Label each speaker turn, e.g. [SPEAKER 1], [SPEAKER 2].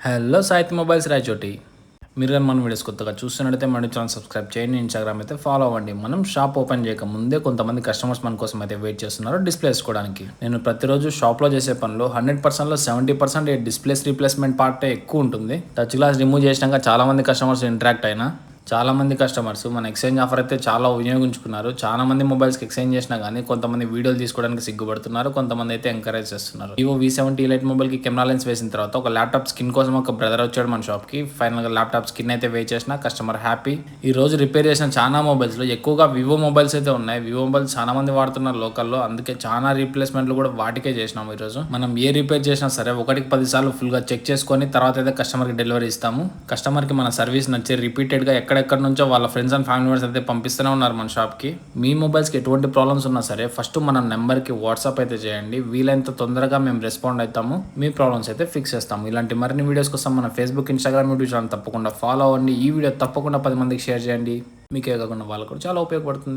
[SPEAKER 1] Hello సాహిత్య mobiles Rayachoti. మీరు కానీ మన వీడియోస్ కొత్తగా చూస్తున్నట్టయితే మన ఛానల్ సబ్స్క్రైబ్ చేయండి, ఇన్స్టాగ్రామ్ అయితే ఫాలో అవ్వండి. మనం షాప్ ఓపెన్ చేయక ముందే కొంతమంది కస్టమర్స్ మన కోసం అయితే వెయిట్ చేస్తున్నారు డిస్ప్లే వేసుకోవడానికి. నేను ప్రతిరోజు షాప్లో చేసే పనిలో 100%లో 70% డిస్ప్లేస్ రీప్లేస్మెంట్ పార్టే ఎక్కువ ఉంటుంది. టచ్ గ్లాస్ రిమూవ్ చేసినాక చాలా మంది కస్టమర్స్ ఇంటరాక్ట్ అయినా చాలామంది కస్టమర్స్ మన ఎక్స్చేంజ్ ఆఫర్ అయితే చాలా వినియోగించుకున్నారు. చాలా మంది మొబైల్స్కి ఎక్స్చేంజ్ చేసినా కానీ కొంతమంది వీడియోలు తీసుకోవడానికి సిగ్గుపడుతున్నారు, కొంతమంది అయితే ఎంకరేజ్ చేస్తున్నారు. వివో V70 లైట్ మొబైల్కి కెమెరా లెన్స్ వేసిన తర్వాత ఒక ల్యాప్టాప్ స్కిన్ కోసం ఒక బ్రదర్ వచ్చాడు మన షాప్కి. ఫైనల్గా ల్యాప్టాప్ స్కిన్ అయితే వే చేసిన కస్టమర్ హ్యాపీ. ఈ రోజు రిపేర్ చేసిన చాలా మొబైల్స్లో ఎక్కువగా వివో మొబైల్స్ అయితే ఉన్నాయి. వివో మొబైల్స్ చాలా మంది వాడుతున్నారు లోకల్లో, అందుకే చాలా రీప్లేస్మెంట్లు కూడా వాటికే చేసినాము. ఈరోజు మనం ఏ రిపేర్ చేసినా సరే 1-10 సార్లు ఫుల్గా చెక్ చేసుకొని తర్వాత అయితే కస్టమర్కి డెలివరీ ఇస్తాము. కస్టమర్కి మన సర్వీస్ నచ్చి రిపీటెడ్గా ఎక్కడెక్కడ నుంచో వాళ్ళ ఫ్రెండ్స్ అండ్ ఫ్యామిలీ మెంబర్స్ అయితే పంపిస్తూనే ఉన్నారు మన షాప్కి. మీ మొబైల్స్కి ఎటువంటి ప్రాబ్లమ్స్ ఉన్నా సరే ఫస్ట్ మన నెంబర్కి వాట్సాప్ అయితే చేయండి. వీలైనంత తొందరగా మేము రెస్పాండ్ అవుతాము, మీ ప్రాబ్లమ్స్ అయితే ఫిక్స్ చేస్తాము. ఇలాంటి మరిన్ని వీడియోస్ కోసం మన ఫేస్బుక్, ఇన్స్టాగ్రామ్, యూట్యూబ్ ఛానల్ తప్పకుండా ఫాలో అవ్వండి. ఈ వీడియో తప్పకుండా 10 మందికి షేర్ చేయండి, మీకే కాకుండా వాళ్ళకు కూడా చాలా ఉపయోగపడుతుంది.